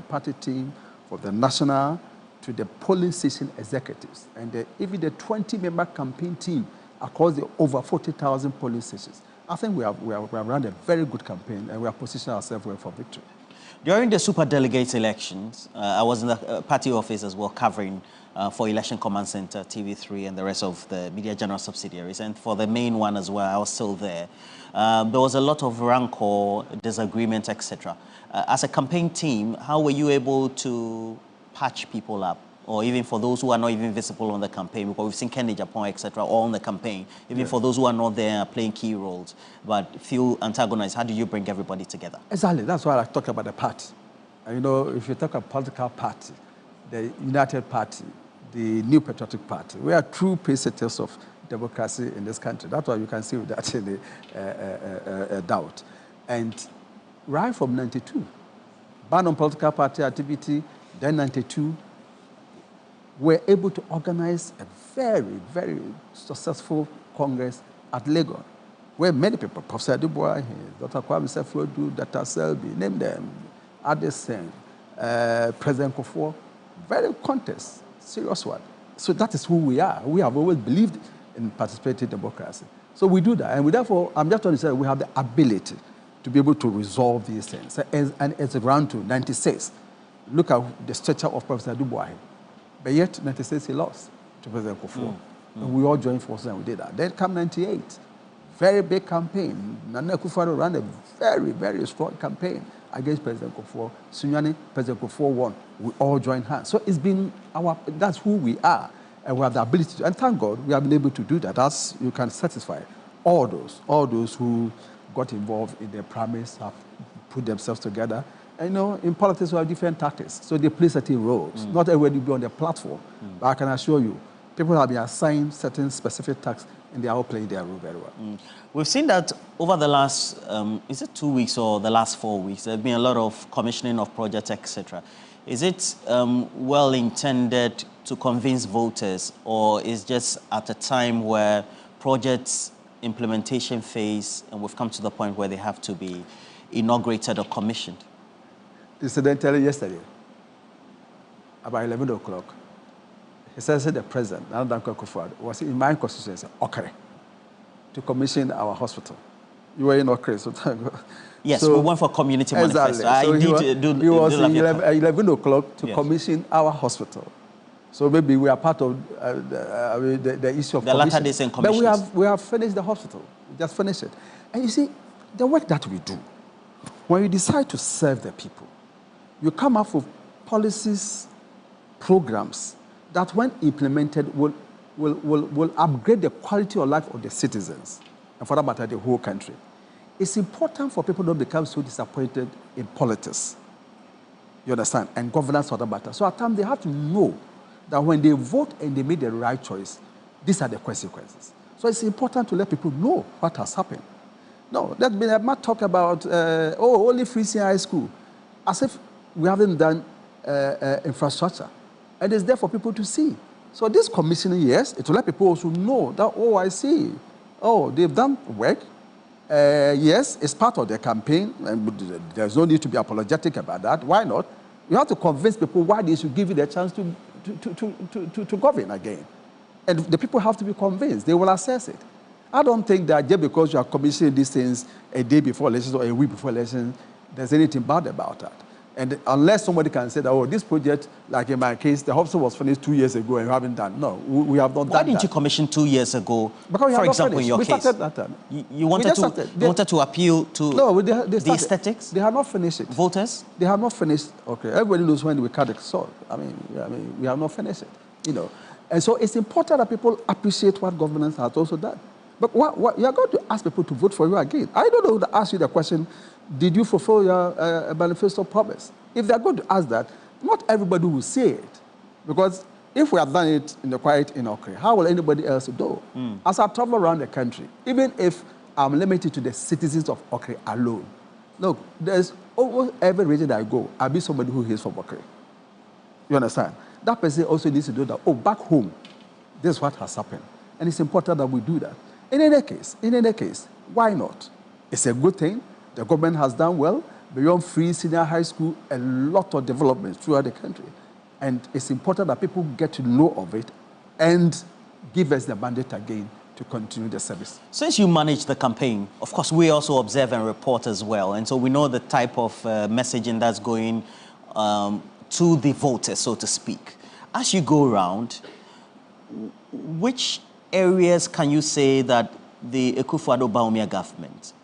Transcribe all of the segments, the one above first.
party team, from the national to the polling station executives, and even the 20-member campaign team across the over 40,000 polling stations. I think we have run a very good campaign, and we have positioned ourselves well for victory. During the super delegates elections, I was in the party office as well, covering for Election Command Center, TV3, and the rest of the Media General subsidiaries. And for the main one as well, I was still there. There was a lot of rancor, disagreement, etc. As a campaign team, how were you able to patch people up? Or even for those who are not even visible on the campaign, because we've seen Kennedy Japan, etc., all on the campaign, even for those who are not there playing key roles, but feel antagonized, how do you bring everybody together? Exactly, that's why I talk about the party. And, you know, if you talk about political party, the United Party, the New Patriotic Party, we are true pacesetters of democracy in this country. That's why you can see without any doubt. And right from 92, ban on political party activity, then 92, we're able to organize a very, very successful Congress at Lagos, where many people, Professor Dubois, Dr. Kwame Seflodu, Dr. Selby, name them, Addison, President Kufuor, very contest, serious one. So that is who we are. We have always believed in participating democracy. So we do that, and we therefore, I'm just trying to say we have the ability to be able to resolve these things. And it's around to 96. Look at the stature of Professor Dubois. But yet, 96, he lost to President Kufuor. And we all joined forces and we did that. Then come 98, very big campaign. Nana Akufo-Addo ran a very, very strong campaign against President Kufuor. Sunyani, President Kufuor won. We all joined hands. So it's been that's who we are. And we have the ability to, and thank God, we have been able to do that. As you can satisfy all those who got involved in the primaries have put themselves together. And, you know, in politics, we have different tactics. So they play certain roles. Not everybody will be on the platform. But I can assure you, people have been assigned certain specific tasks, and they are all playing their role very well. We've seen that over the last, is it 2 weeks or the last 4 weeks, there's been a lot of commissioning of projects, etc. Is it well-intended to convince voters, or is just at a time where projects implementation phase, and we've come to the point where they have to be inaugurated or commissioned? Incidentally, yesterday, about 11 o'clock, he said the president, Nana Akufo-Addo, was in my constituency, Okere, to commission our hospital. You were in Okere, so yes, so, we went for community manifesto. So he was in 11 o'clock to commission our hospital. So maybe we are part of the issue of the latter days and commissions. But we have finished the hospital. We just finished it. And you see, the work that we do, when you decide to serve the people, you come up with policies, programs that, when implemented, will upgrade the quality of life of the citizens, and for that matter, the whole country. It's important for people not to become so disappointed in politics, you understand, and governance for that matter. So at times, they have to know that when they vote and they make the right choice, these are the consequences. So it's important to let people know what has happened. No, let me not talk about, only free high school, as if we haven't done infrastructure. And it's there for people to see. So this commissioning, yes, it will let people also know that, oh, I see. Oh, they've done work. Yes, it's part of their campaign, and there's no need to be apologetic about that. Why not? You have to convince people why they should give you the chance to govern again. And the people have to be convinced. They will assess it. I don't think that just because you are commissioning these things a day before elections or a week before elections, there's anything bad about that. And unless somebody can say that, oh, this project, like in my case, the hospital was finished 2 years ago and we haven't done. No, we have not done that. Why didn't you commission 2 years ago, because for example, in your case? We started that time. You wanted to appeal to the aesthetics? They have not finished it. Voters? They have not finished. Okay, everybody knows when we cut the sword. I mean, we have not finished it, you know. And so it's important that people appreciate what governance has also done. But what you are going to ask people to vote for you again. I don't know to ask you the question, did you fulfill your manifesto promise? If they're going to ask that, not everybody will say it. Because if we have done it in the quiet in Okre, how will anybody else do? As I travel around the country, even if I'm limited to the citizens of Okre alone, look, there's almost every region that I go, I'll be somebody who is from Okre. You understand? That person also needs to do that. Oh, back home, this is what has happened. And it's important that we do that. In any case, why not? It's a good thing. The government has done well. beyond free senior high school, a lot of developments throughout the country. And it's important that people get to know of it and give us the mandate again to continue the service. Since you manage the campaign, of course, we also observe and report as well. And so we know the type of messaging that's going to the voters, so to speak. As you go around, which areas can you say that the Akufo-Addo Bawumia government,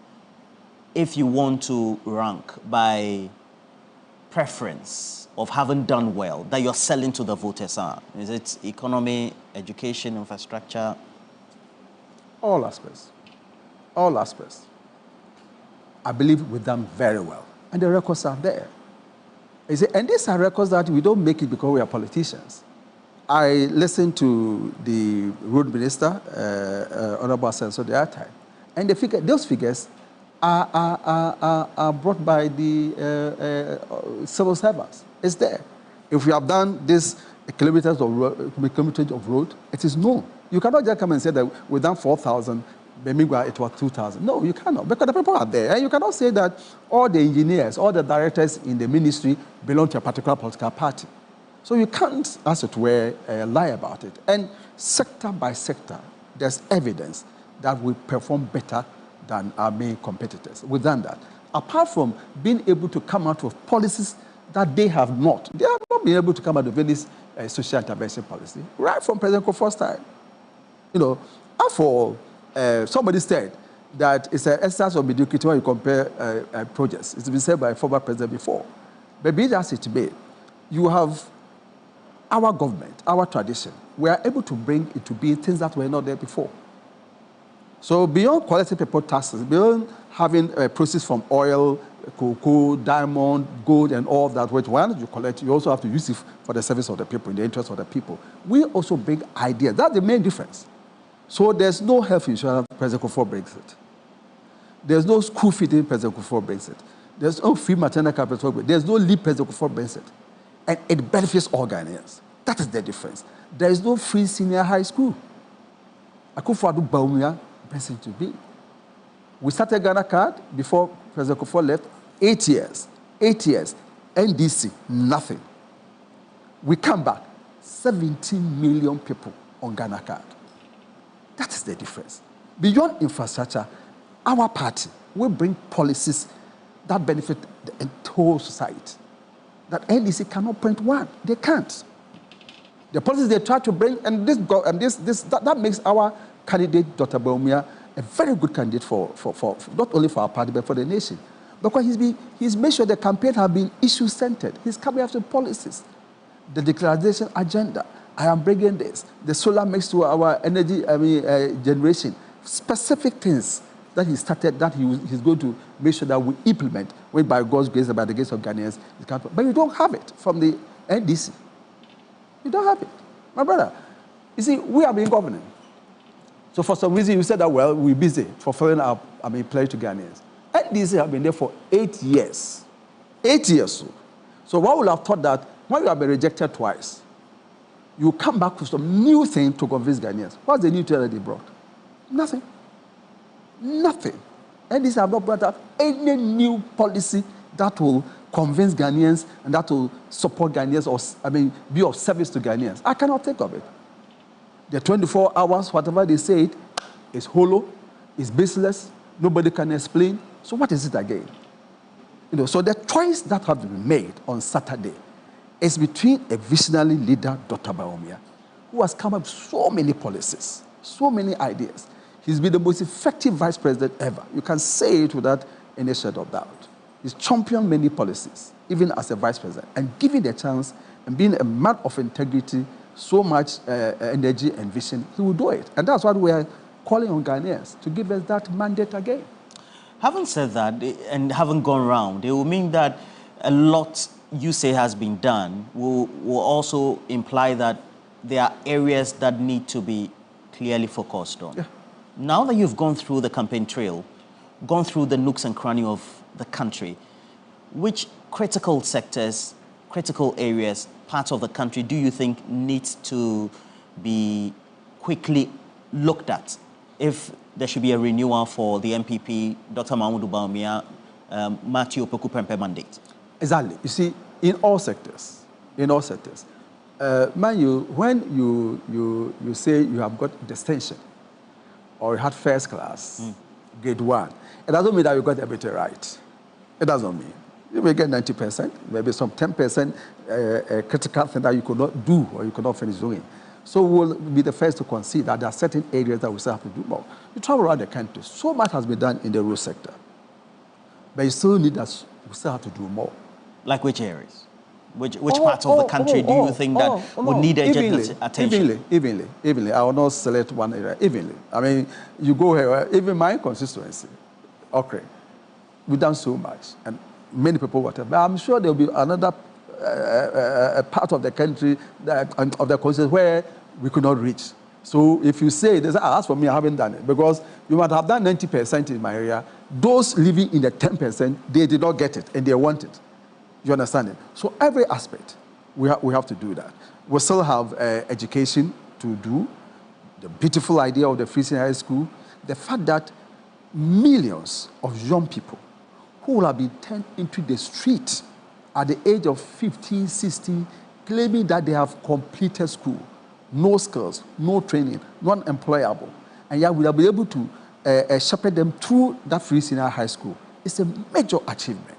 if you want to rank by preference of having done well, that you're selling to the voters are? Is it economy, education, infrastructure? All aspects. All aspects. I believe we've done very well. And the records are there. And these are records that we don't make it because we are politicians. I listened to the road minister, Honorable Asenso, the other time, and those figures are brought by the civil servants. It's there. If we have done this kilometers of road, it is known. You cannot just come and say that we've done 4,000, Bemigwa it was 2,000. No, you cannot, because the people are there. And you cannot say that all the engineers, all the directors in the ministry belong to a particular political party. So you can't, as it were, lie about it. And sector by sector, there's evidence that we perform better than our main competitors. We've done that. Apart from being able to come out with policies that they have not. They have not been able to come out with any social intervention policy, right from President Kofo's time. You know, for somebody said that it's an exercise of mediocrity when you compare projects. It's been said by a former president before. But be that as it may, you have our government, our tradition. We are able to bring into being things that were not there before. So beyond quality people taxes, beyond having proceeds from oil, cocoa, diamond, gold, and all that, which once you collect, you also have to use it for the service of the people, in the interest of the people. We also bring ideas. That's the main difference. So there's no health insurance, President Kufo brings it. There's no school feeding, President Kufo brings it. There's no free maternal care, President Kufo brings it. There's no leave, President Kufo brings it. And it benefits all Ghanaians. That is the difference. There is no free senior high school. Akufo-Addo Bawumia brings it to be. We started Ghana Card before President Kufo left. 8 years. 8 years. NDC, nothing. We come back, 17 million people on Ghana Card. That is the difference. Beyond infrastructure, our party will bring policies that benefit the whole society. That NDC cannot print one. They can't. The policies they try to bring, and that makes our candidate, Dr. Bawumia, a very good candidate for not only for our party, but for the nation. Because he's made sure the campaign has been issue-centered. He's coming after policies. The declaration agenda. I am bringing this. The solar mix to our energy generation. Specific things that he started, that he's going to make sure that we implement, when by God's grace and by the grace of Ghanaians. But you don't have it from the NDC. You don't have it. My brother, you see, we have been governing. So for some reason, you said that, well, we're busy fulfilling our pledge to Ghanaians. NDC have been there for 8 years. 8 years. So one would have thought that when you have been rejected twice, you come back with some new thing to convince Ghanaians. What's the new thing that they brought? Nothing. Nothing. NDC have not brought up any new policy that will convince Ghanaians and that will support Ghanaians or, be of service to Ghanaians. I cannot think of it. The 24 hours, whatever they say, is hollow, is baseless, nobody can explain. So what is it again? So the choice that has been made on Saturday is between a visionary leader, Dr. Bawumia, who has come up with so many policies, so many ideas. He's been the most effective vice president ever. You can say it without any shadow of doubt. He's championed many policies, even as a vice president, and given the chance and being a man of integrity, so much energy and vision, he will do it. And that's what we are calling on Ghanaians to give us that mandate again. Having said that, and having gone round, it will mean that a lot you say has been done will also imply that there are areas that need to be clearly focused on. Yeah. Now that you've gone through the campaign trail, gone through the nooks and crannies of the country, which critical sectors, critical areas, parts of the country do you think needs to be quickly looked at if there should be a renewal for the NPP, Dr. Mahmoud Bawumia, Matthew Opoku Prempeh mandate? Exactly. You see, in all sectors, mind you, when you say you have got distinction or you had first class, grade 1, it doesn't mean that you got everything right. It doesn't mean. You may get 90%, maybe some 10% critical thing that you could not do or you could not finish doing. So we'll be the first to concede that there are certain areas that we still have to do more. You travel around the country, so much has been done in the road sector. But you still need that, we still have to do more. Like which areas? Which parts of the country do you think that would need urgent attention? Evenly. I will not select one area. Evenly. I mean, you go here, even my constituency, okay, we've done so much, and many people whatever. But I'm sure there will be another part of the country, of the constituency where we could not reach. So if you say, as for me, I haven't done it, because you might have done 90% in my area. Those living in the 10%, they did not get it, and they want it. You understand it? So every aspect, we have to do that. We still have education to do, the beautiful idea of the free senior high school, the fact that millions of young people who will have been turned into the street at the age of 15, 16, claiming that they have completed school, no skills, no training, non-employable, and yet we will be able to shepherd them through that free senior high school. It's a major achievement.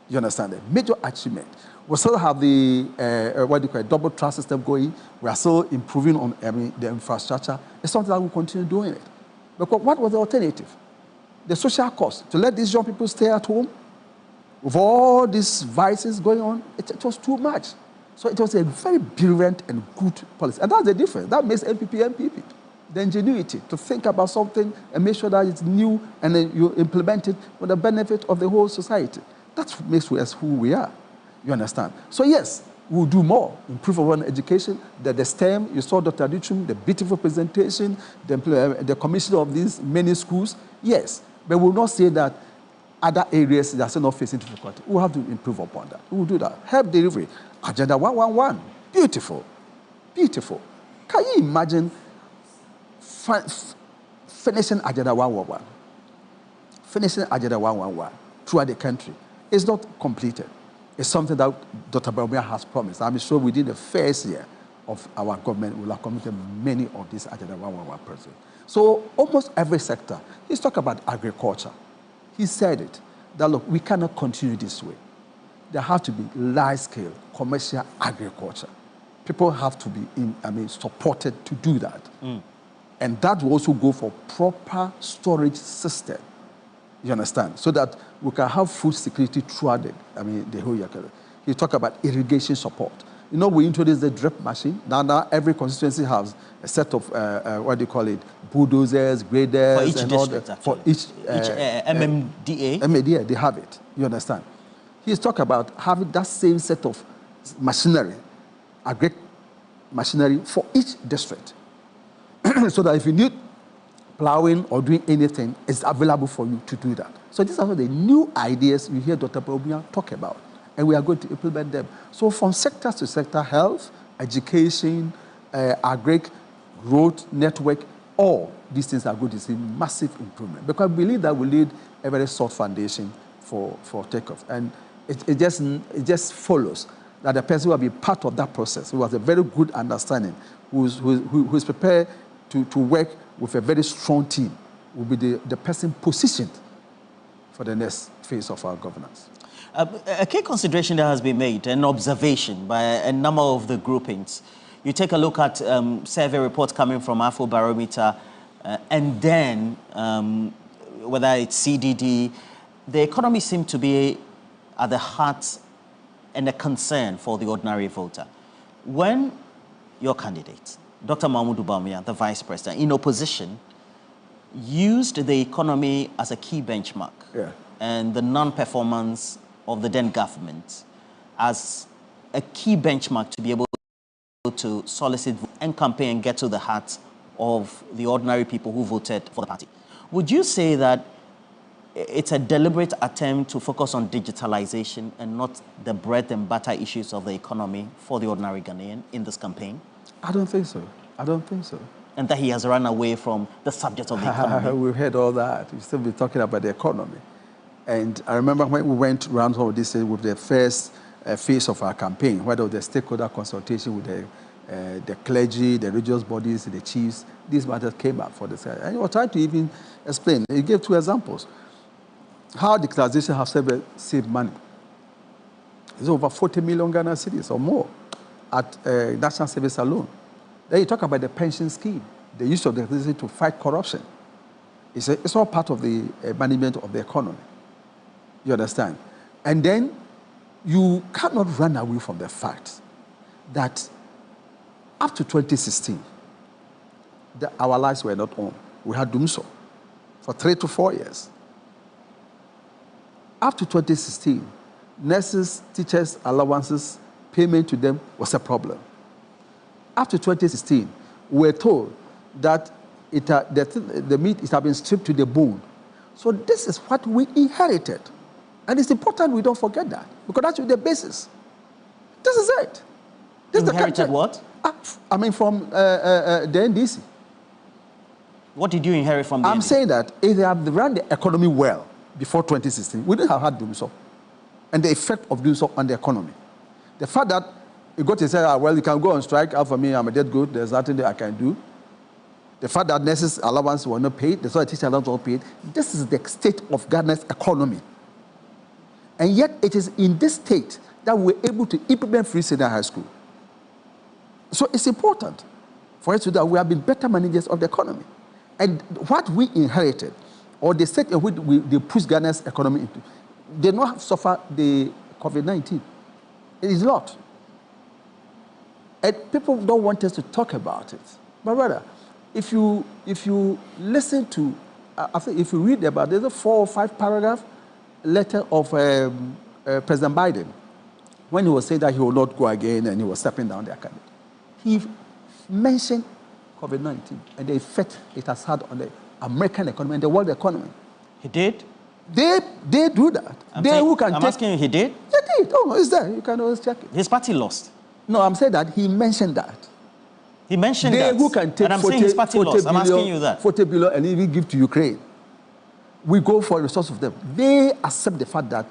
You understand it? Major achievement. We still have the double track system going. We are still improving on the infrastructure. It's something that we'll continue doing it. Because what was the alternative? The social cost. To let these young people stay at home with all these vices going on, it was too much. So it was a very brilliant and good policy. And that's the difference. That makes NPP. The ingenuity to think about something and make sure that it's new and then you implement it for the benefit of the whole society. That makes us who we are. You understand? So yes, we'll do more. Improve our education. The STEM, you saw Dr. Adichum, the beautiful presentation, the commission of these many schools. Yes, but we'll not say that other areas that are still not facing difficulty. We'll have to improve upon that. We'll do that. Help delivery. Agenda 111. Beautiful. Beautiful. Can you imagine finishing Agenda 111? Finishing Agenda 111 throughout the country. It's not completed. It's something that Dr. Bawumia has promised. I'm sure within the first year of our government, we'll have completed many of these Agenda 111 projects. So almost every sector, he's talking about agriculture. He said it, that look, we cannot continue this way. There have to be large-scale commercial agriculture. People have to be supported to do that. And that will also go for proper storage system. You understand? So that we can have food security throughout the whole year. You talk about irrigation support. You know, we introduced the drip machine. Now every constituency has a set of, bulldozers, graders. For each and district, all for each MMDA? MMDA, they have it. You understand? He's talking about having that same set of machinery, agri machinery for each district. So that if you need plowing or doing anything, it's available for you to do that. So these are the new ideas you hear Dr. Bawumia talk about, and we are going to implement them. So from sector to sector, health, education, agri, road, network, all these things are going to see massive improvement, because we believe that we need a very solid foundation for takeoff. And it just follows that the person who will be part of that process, who has a very good understanding, who is prepared to work with a very strong team, will be the person positioned for the next phase of our governance. A key consideration that has been made, an observation by a number of the groupings. You take a look at survey reports coming from Afrobarometer, and then whether it's CDD, the economy seems to be at the heart and a concern for the ordinary voter. When your candidate, Dr. Mahmoud Bawumia, the Vice President, in opposition, used the economy as a key benchmark, and the non-performance of the then government as a key benchmark to be able to solicit and campaign and get to the heart of the ordinary people who voted for the party. Would you say that it's a deliberate attempt to focus on digitalization and not the bread and butter issues of the economy for the ordinary Ghanaian in this campaign? I don't think so. I don't think so. And that he has run away from the subject of the economy? We've heard all that. We still be talking about the economy. And I remember when we went around all this with the first phase of our campaign, where there was the stakeholder consultation with the clergy, the religious bodies, the chiefs. These matters came up for this. And he was trying to even explain. He gave 2 examples. How declaration has saved money. It's over 40 million Ghana cedis or more at national service alone. Then you talk about the pension scheme, the use of the declaration to fight corruption. It's all part of the management of the economy. You understand? And then you cannot run away from the fact that up to 2016, our lives were not on. We had done so for 3 to 4 years. Up to 2016, nurses, teachers, allowances, payment to them was a problem. After 2016, we were told that the meat has been stripped to the bone. So this is what we inherited. And it's important we don't forget that, because that's the basis. This is it. This inherited what? I mean, from the NDC. What did you inherit from the I'm NDC? saying that if they had run the economy well before 2016, we wouldn't have had doing so. And the effect of doing so on the economy. The fact that you got to say, well, you can go on strike, for me, I'm a dead good, there's nothing that I can do. The fact that nurses' allowance were not paid, the fact that teacher allowance were not paid, this is the state of Ghana's economy. And yet, it is in this state that we're able to implement free senior high school. So it's important for us to that we have been better managers of the economy. And what we inherited, or the state in which they pushed Ghana's economy into, they not suffer the COVID-19. It is not. And people don't want us to talk about it. But rather, if you listen to, I think if you read about, there's a 4 or 5 paragraph letter of President Biden when he was saying that he will not go again and he was stepping down the academy. He mentioned COVID-19 and the effect it has had on the American economy and the world economy. He did? They do that. I'm asking you, he did? He did. Oh, no, it's there. You can always check it. His party lost. No, I'm saying that he mentioned that. He mentioned that. Who can take and I'm saying his party lost. I'm asking you that. 40 billion and even give to Ukraine. We go for a resource of them. They accept the fact that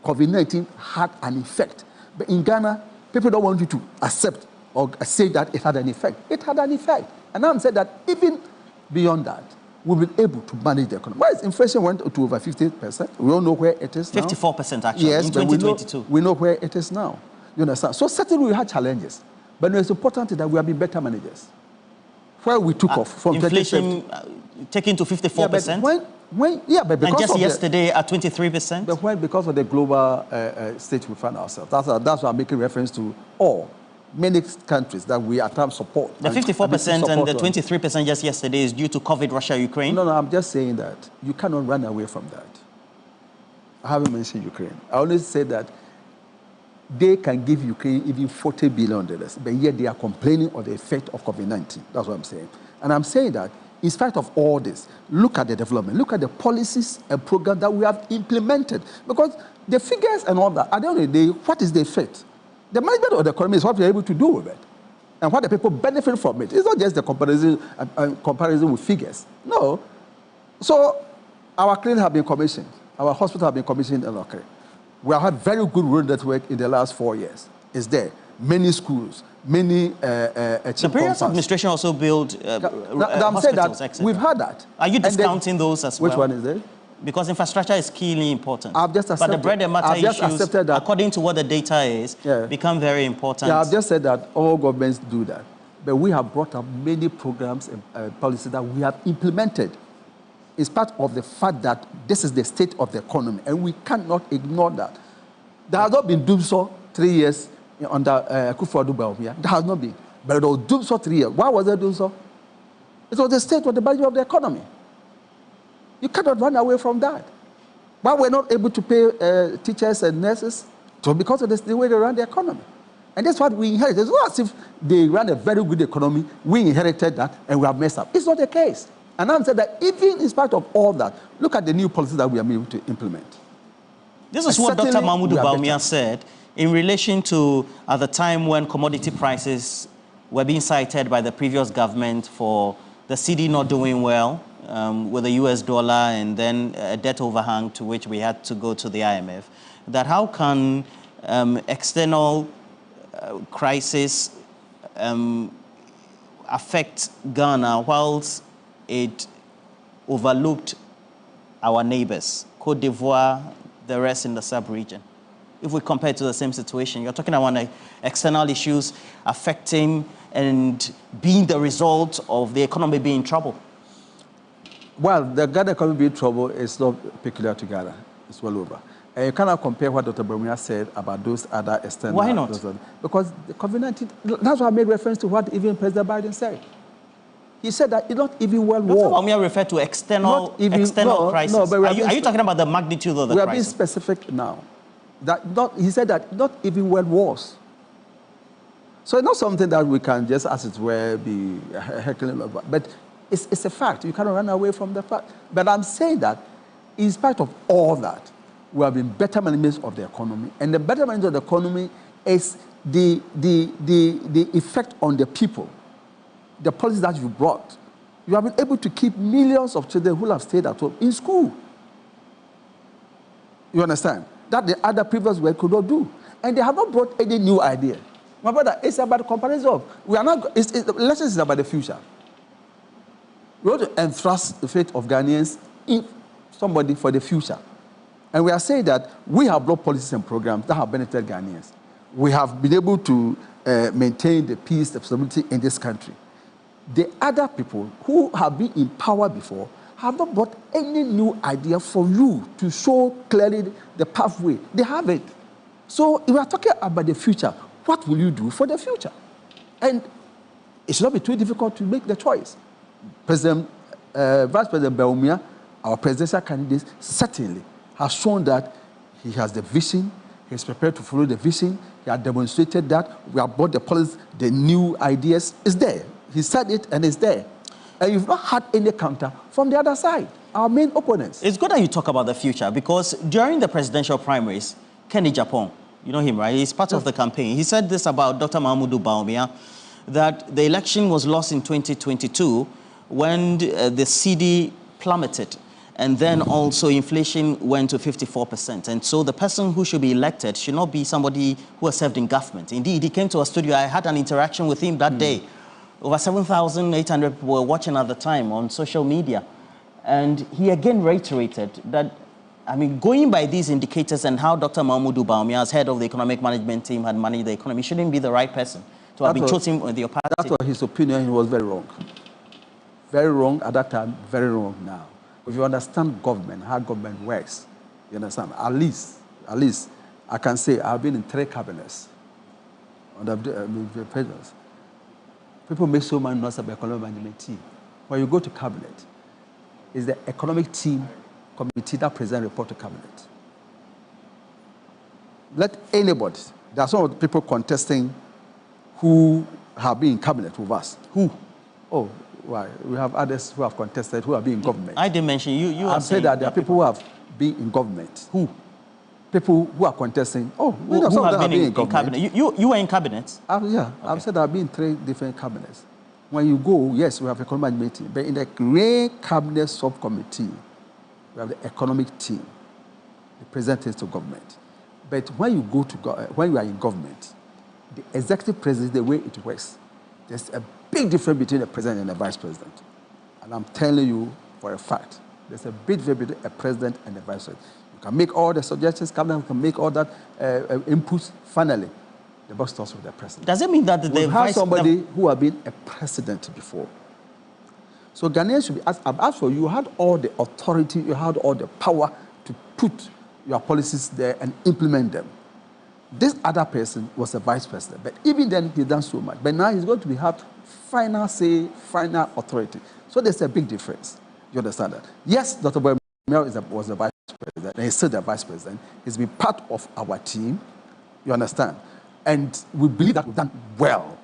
COVID-19 had an effect. But in Ghana, people don't want you to accept or say that it had an effect. It had an effect. And now I'm saying that even beyond that, we've been able to manage the economy. Why is inflation went to over 50%? We don't know where it is now. 54% actually, yes, in 2022. We know where it is now. You understand? So certainly we had challenges. But it's important that we have been better managers. Where we took off from inflation taken to 54%? Yeah, but because and just of yesterday at 23%? But when, because of the global state we find ourselves. That's why I'm making reference to many countries that we at times support. The 54% and the 23% just yesterday is due to COVID, Russia, Ukraine? No, I'm just saying that you cannot run away from that. I haven't mentioned Ukraine. I only say that they can give Ukraine even $40 billion, but yet they are complaining of the effect of COVID-19. That's what I'm saying. And I'm saying that in spite of all this, look at the development, look at the policies and programs that we have implemented. Because the figures and all that, at the end of the day, what is the effect? The management of the economy is what we're able to do with it. And what the people benefit from it. It's not just the comparison with figures. No. So our clinics have been commissioned. Our hospitals have been commissioned and okay. We have had very good road network in the last 4 years. It's there. Many schools, many The previous administration also built I'm saying that we've had that. Are you discounting those as well? Which one is it? Because infrastructure is keenly important. I've just accepted, but the bread and matter issues, that, according to what the data is, become very important. Yeah, I've just said that all governments do that. But we have brought up many programs and policies that we have implemented. It's part of the fact that this is the state of the economy, and we cannot ignore that. There has not been doom so 3 years under Akufo-Addo here. There has not been. But it was doom so 3 years. Why was there doom so? It was the state of the budget of the economy. You cannot run away from that. Why we're not able to pay teachers and nurses? So because of the way they run the economy. And that's what we inherited. It's not as if they ran a very good economy, we inherited that, and we have messed up. It's not the case. And I'm saying that even in spite of all that, look at the new policies that we are able to implement. This is what Dr. Mahmoud Bawumia said in relation to at the time when commodity prices were being cited by the previous government for the cedi not doing well with the US dollar and then a debt overhang to which we had to go to the IMF, that how can external crisis affect Ghana whilst it overlooked our neighbors, Cote d'Ivoire, the rest in the sub-region? If we compare to the same situation, you're talking about external issues affecting and being the result of the economy being in trouble. Well, the Ghana economy being in trouble is not peculiar to Ghana. It's well over. And you cannot compare what Dr. Bawumia said about those other external... Why not? Because the COVID-19, that's why I made reference to what even President Biden said. He said that it's not even world war. Dr. Bawumia referred to external crisis. No, but are you talking about the magnitude of the crisis? We are being specific now. He said that not even world wars. So it's not something that we can just, as it were, be heckling about. But it's a fact. You cannot run away from the fact. But I'm saying that in spite of all that, we have been better management of the economy. And the better management of the economy is the effect on the people. The policies that you brought. You have been able to keep millions of children who have stayed at home in school. You understand? That the other previous world could not do. And they have not brought any new idea. My brother, it's about the comparison of, we are not, the lesson is about the future. We want to entrust the fate of Ghanaians in somebody for the future. And we are saying that we have brought policies and programs that have benefited Ghanaians. We have been able to maintain the peace, the stability in this country. The other people who have been in power before have not brought any new idea for you to show clearly the pathway. They haven't. So if we are talking about the future, what will you do for the future? And it should not be too difficult to make the choice. Vice President Bawumia, our presidential candidate, certainly has shown that he has the vision, he is prepared to follow the vision, he has demonstrated that, we have brought the policies, the new ideas, is there. He said it and it's there. And you've not had any counter from the other side, our main opponents. It's good that you talk about the future because during the presidential primaries, Kenny Japon, you know him, right? He's part of the campaign. He said this about Dr. Mahamudu Bawumia, that the election was lost in 2022 when the CD plummeted. And then also inflation went to 54%. And so the person who should be elected should not be somebody who has served in government. Indeed, he came to our studio. I had an interaction with him that day. Over 7,800 people were watching at the time on social media. And he again reiterated that, I mean, going by these indicators and how Dr. Mahamudu Bawumia, as head of the economic management team, had managed the economy, shouldn't be the right person to have been chosen with your party. That was his opinion. He was very wrong. Very wrong at that time, very wrong now. If you understand government, how government works, you understand, at least, I can say I've been in 3 cabinets under the presidents. People make so much noise about economic management team. When you go to cabinet, it's the economic team committee that presents report to cabinet. Let anybody, there are some people contesting who have been in cabinet with us. Who? Oh, why? We have others who have contested who have been in government. I didn't mention you. I've said that there are people who have been in government. Who? People who are contesting. Oh, who have been in cabinet? You were in cabinet? Yeah, okay. I've said I've been in 3 different cabinets. When you go, yes, we have economic management team, but in the great cabinet subcommittee, we have the economic team, the presentation to government. But when you go to when you are in government, the executive president, the way it works, there's a big difference between the president and the vice president. And I'm telling you for a fact, there's a big difference between a president and a vice president. You can make all the suggestions, cabinet can make all that inputs. Finally, the boss starts with the president. Does it mean that we have somebody who has been a president before? So Ghanaians should be asked. I've asked for you had all the authority, you had all the power to put your policies there and implement them. This other person was a vice president, but even then he's done so much. But now he's going to have final say, final authority. So there's a big difference. You understand that? Yes, Dr. Bawumia was the vice president, and he's still the vice president. He's been part of our team. You understand? And we believe that we've done well,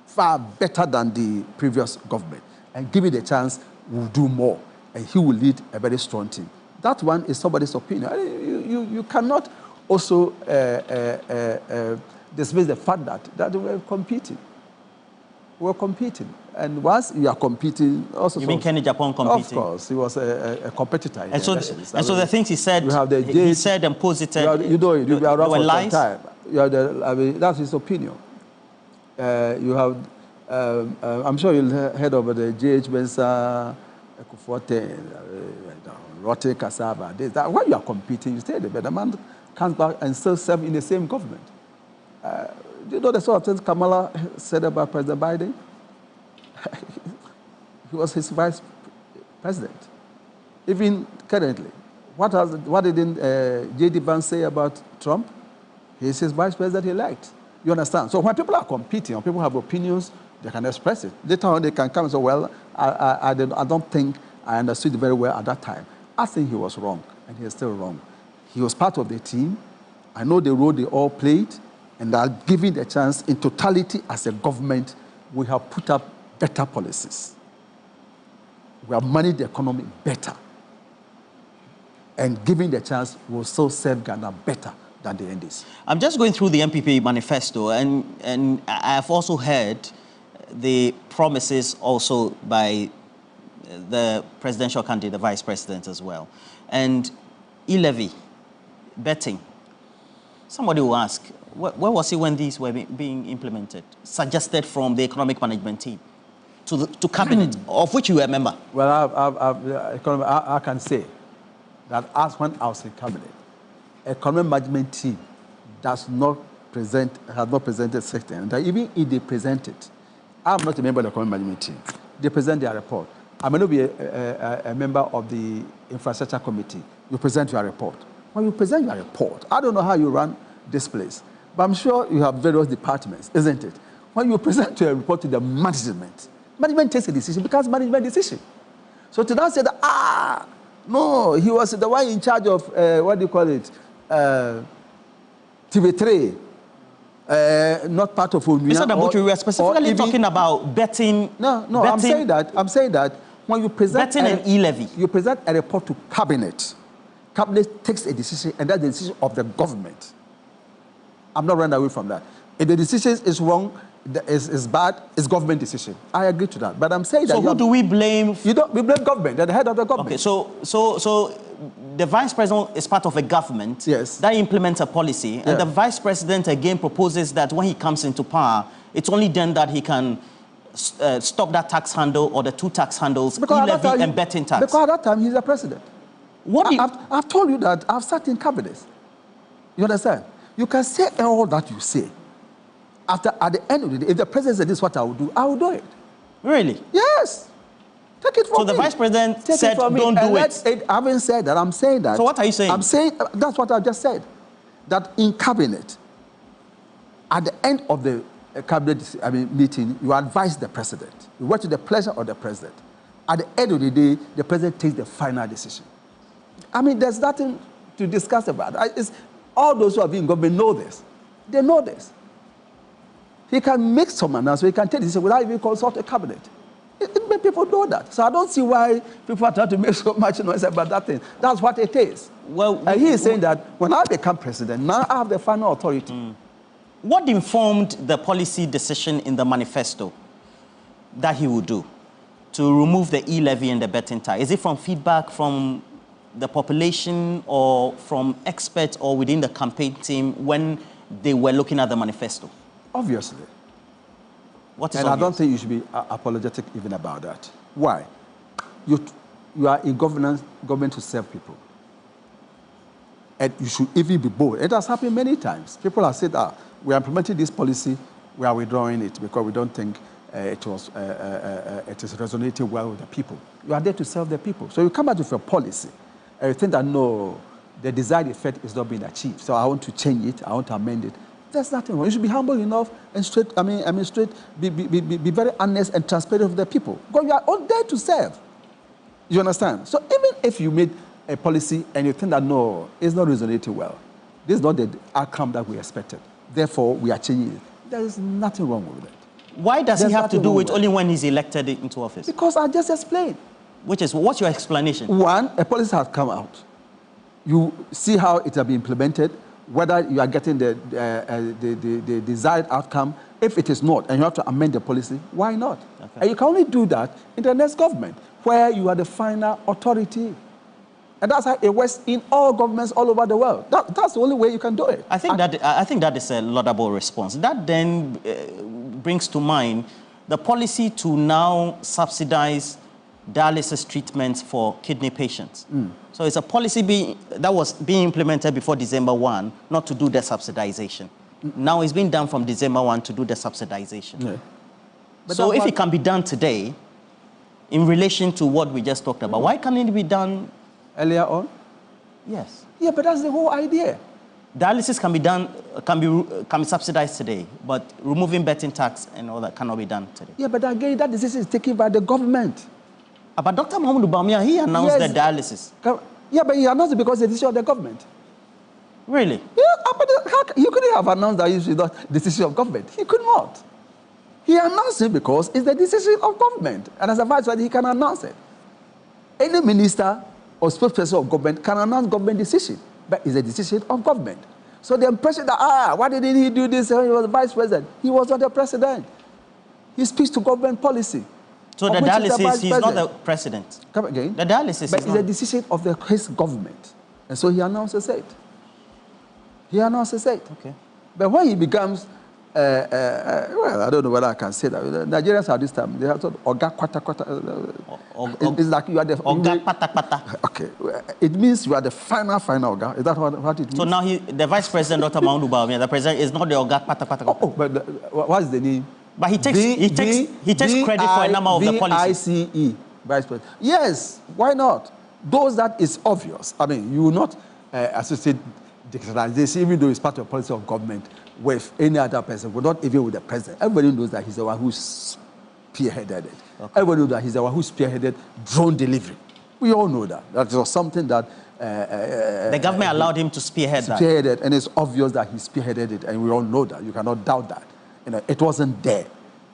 far better than the previous government. And give it a chance, we'll do more. And he will lead a very strong team. That one is somebody's opinion. You cannot also dismiss the fact that we're competing. We were competing. And once you are competing, also... You mean Kenny Japan competing? Of course, he was a competitor. And so the things he said, he said and posited, you know, you be around for lies? some time. I mean, that's his opinion. You have, I'm sure you've heard of the J.H. Bensa, Ekuforte, Rote Cassava. When you are competing, you stay there, but the man comes back and still serve in the same government. Do you know the sort of things Kamala said about President Biden? He was his vice president. Even currently, what didn't J.D. Vance say about Trump? He's his vice president-elect. You understand? So when people are competing, when people have opinions, they can express it. Later on, they can come and say, well, I don't think I understood it very well at that time. I think he was wrong, and he is still wrong. He was part of the team. I know the role they all played, and are given the chance in totality as a government, we have put up better policies. We have managed the economy better. And given the chance, we'll still serve Ghana better than the NDC. I'm just going through the NPP manifesto, and I've also heard the promises also by the presidential candidate, the vice president as well. And e-levy, betting. Somebody will ask, where was he when these were being implemented? Suggested from the economic management team to cabinet, of which you were a member. Well, I can say that as when I was in cabinet, economic management team has not presented sector, and that even if they present it, I'm not a member of the economic management team. They present their report. I may not be a member of the infrastructure committee. You present your report. When you present your report, I don't know how you run this place, but I'm sure you have various departments, isn't it? When you present your report to the management, management takes a decision because management decision. So to now say that, no, he was the one in charge of, what do you call it, TV3, not part of Unia. Mr. Botwe, we are specifically talking about betting. No, betting, I'm saying that when you present betting and e-levy, you present a report to cabinet. Cabinet takes a decision, and that's the decision of the government. I'm not running away from that. If the decision is wrong, is bad, it's government decision. I agree to that. But I'm saying that. So who do we blame? We blame government, the head of the government. Okay, so the vice president is part of a government that implements a policy, and the vice president again proposes that when he comes into power, it's only then that he can stop that tax handle or the two tax handles, e-levy and betting tax. Because at that time, he's the president. I've told you that I've sat in cabinets. You understand? You can say all that you say. At the end of the day, if the president said this is what I will do it. Really? Yes. Take it from me. So the vice president said, don't do it. I haven't said that. I'm saying that. So what are you saying? I'm saying, that's what I just said. That in cabinet, at the end of the cabinet meeting, you advise the president. You work to the pleasure of the president. At the end of the day, the president takes the final decision. I mean, there's nothing to discuss about. All those who have been in government know this. They know this. He can make some announcement, he can take this without even consult a cabinet. People know that. So I don't see why people are trying to make so much noise about that thing. That's what it is. Well, and he is saying that when I become president, now I have the final authority. What informed the policy decision in the manifesto that he would do to remove the e-levy and the betting tax? Is it from feedback from the population or from experts or within the campaign team when they were looking at the manifesto? Obviously. What is and obvious? I don't think you should be apologetic even about that. Why? You are in government to serve people. And you should even be bold. It has happened many times. People have said, we are implementing this policy, we are withdrawing it because we don't think it is resonating well with the people. You are there to serve the people. So you come out with a policy and you think that, no, the desired effect is not being achieved. So I want to change it, I want to amend it. There's nothing wrong. You should be humble enough and straight, be very honest and transparent with the people. Because you are all there to serve. You understand? So even if you made a policy and you think that, no, it's not resonating well, this is not the outcome that we expected. Therefore, we are changing it. There is nothing wrong with it. Why does he have to do it only when he's elected into office? Because I just explained. What's your explanation? One, a policy has come out. You see how it has been implemented, whether you are getting the desired outcome. If it is not, and you have to amend the policy, why not? Okay. And you can only do that in the next government, where you are the final authority. And that's how it works in all governments all over the world. That's the only way you can do it. I think that is a laudable response. That then brings to mind the policy to now subsidize dialysis treatments for kidney patients. So it's a policy that was being implemented before December 1, not to do the subsidization. Now it's being done from December 1 to do the subsidization. Yeah. So if it can be done today, in relation to what we just talked about, why can't it be done earlier on? Yes. Yeah, but that's the whole idea. Dialysis can be done, can be subsidized today, but removing betting tax and all that cannot be done today. Yeah, but again, that decision is taken by the government. But Dr. Mahmoud Bawumia, he announced the dialysis. Yeah, but he announced it because it's a decision of the government. Really? Yeah, but he couldn't have announced that it's the decision of government. He could not. He announced it because it's the decision of government. And as a vice president, he can announce it. Any minister or spokesperson of government can announce government decision, but it's a decision of government. So the impression that, why didn't he do this when he was vice president? He was not the president. He speaks to government policy. So the dialysis, he's not the president. Come again? The dialysis but is it's a decision of his government. And so he announces it. He announces it. Okay. But when he becomes, well, I don't know whether I can say that. Nigerians at this time, they have thought, Oga Kwata Kwata. It's like you are the... Oga Pata Pata. Okay. It means you are the final Oga. Is that what it means? So now the vice president, Dr. Mahmoud Bawumia, the president is not the Oga Pata Pata. Oh, but what is the name? But he takes credit for a number of the policies. VICE, vice president. Yes, why not? Those that is obvious. I mean, you will not associate digitalization, even though it's part of the policy of government, with any other person, but not even with the president. Everybody knows that he's the one who spearheaded it. Okay. Everybody knows that he's the one who spearheaded drone delivery. We all know that. That was something that... the government allowed him to spearhead that. Spearheaded, and it's obvious that he spearheaded it, and we all know that. You cannot doubt that. You know, it wasn't there.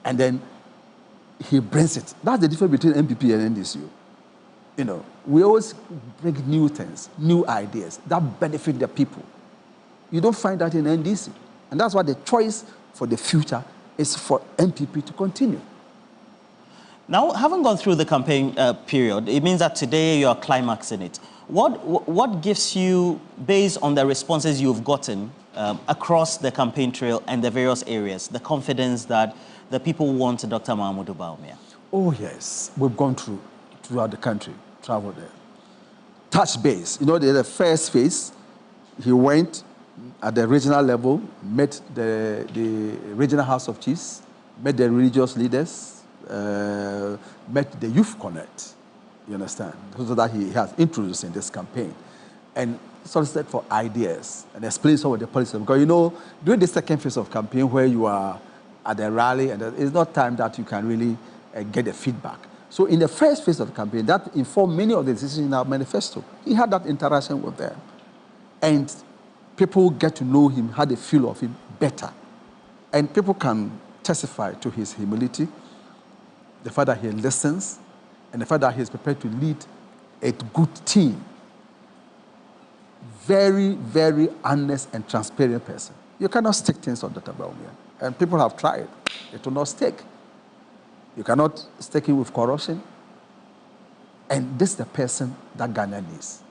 And then he brings it. That's the difference between NPP and NDCU. You know, we always bring new things, new ideas that benefit the people. You don't find that in NDC. And that's why the choice for the future is for NPP to continue. Now, having gone through the campaign period, it means that today you are climaxing it. What gives you, based on the responses you've gotten across the campaign trail and the various areas, the confidence that the people want Dr. Mahmoud Bawumia? Oh, yes. We've gone throughout the country, traveled there. Touch base. You know, the first phase, he went at the regional level, met the regional House of Chiefs, met the religious leaders, met the Youth Connect, you understand? So that he has introduced in this campaign. And solicited for ideas and explain some of the policies. Because, you know, during the second phase of campaign where you are at the rally, and it's not time that you can really get the feedback. So in the first phase of the campaign, that informed many of the decisions in our manifesto. He had that interaction with them. And people get to know him, had a feel of him better. And people can testify to his humility, the fact that he listens, and the fact that he is prepared to lead a good team. Very, very honest and transparent person. You cannot stick things on Dr. Bawumia. And people have tried. It will not stick. You cannot stick him with corruption. And this is the person that Ghana needs.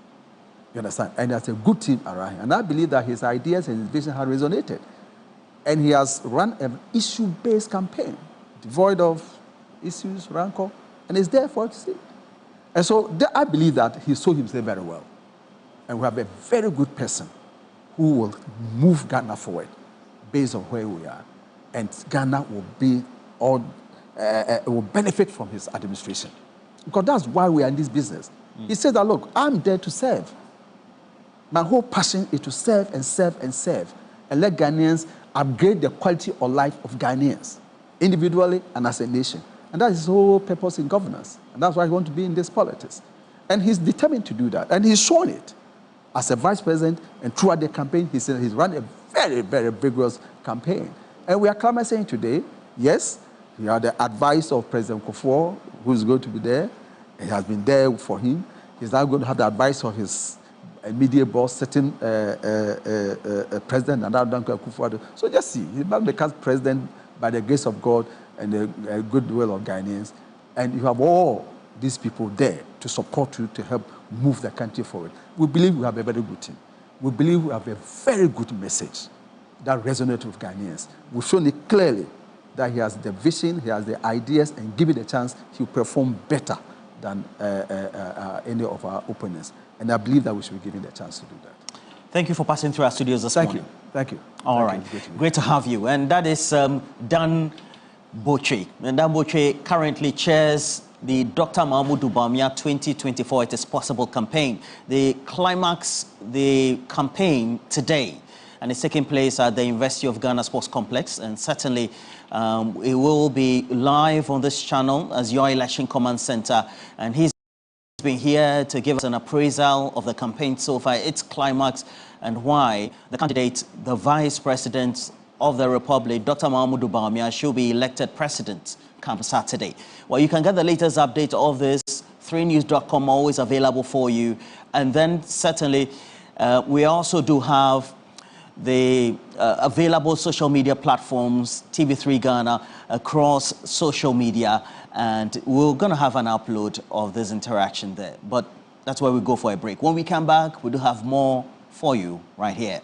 You understand? And there's a good team around him. And I believe that his ideas and his vision have resonated. And he has run an issue-based campaign, devoid of issues, rancor, and it's there for us to see. And so I believe that he sold himself very well. And we have a very good person who will move Ghana forward based on where we are. And Ghana will be will benefit from his administration. Because that's why we are in this business. He said that, look, I'm there to serve. My whole passion is to serve and serve and serve. And let Ghanaians upgrade the quality of life of Ghanaians, individually and as a nation. And that is his whole purpose in governance. And that's why he wants to be in this politics. And he's determined to do that. And he's shown it. As a vice president, and throughout the campaign, he's run a very, very vigorous campaign. And we are climaxing today. Yes, he had the advice of President Kufuor, who's going to be there. He has been there for him. He's now going to have the advice of his immediate boss, certain president, and Kufuor. So just see, he becomes president by the grace of God and the goodwill of Ghanaians, and you have all these people there to support you, to help move the country forward. We believe we have a very good team. We believe we have a very good message that resonates with Ghanaians. We've shown it clearly that he has the vision, he has the ideas, and give it a chance, he'll perform better than any of our opponents. And I believe that we should be given the chance to do that. Thank you for passing through our studios this morning. Thank you. All right. Great to have you. And that is Dan Botwe. And Dan Botwe currently chairs the Dr. Mahmoud Bawumia 2024 It Is Possible campaign. The climax, the campaign today, and it's taking place at the University of Ghana Sports Complex, and certainly it will be live on this channel as your election command center, and he's been here to give us an appraisal of the campaign so far, its climax, and why the candidate, the Vice President of the Republic, Dr. Mahmoud Bawumia, should be elected president come Saturday. Well, you can get the latest update of this, 3news.com, always available for you. And then certainly we also do have the available social media platforms, TV3 Ghana, across social media, and we're going to have an upload of this interaction there. But that's where we go for a break. When we come back, we do have more for you right here.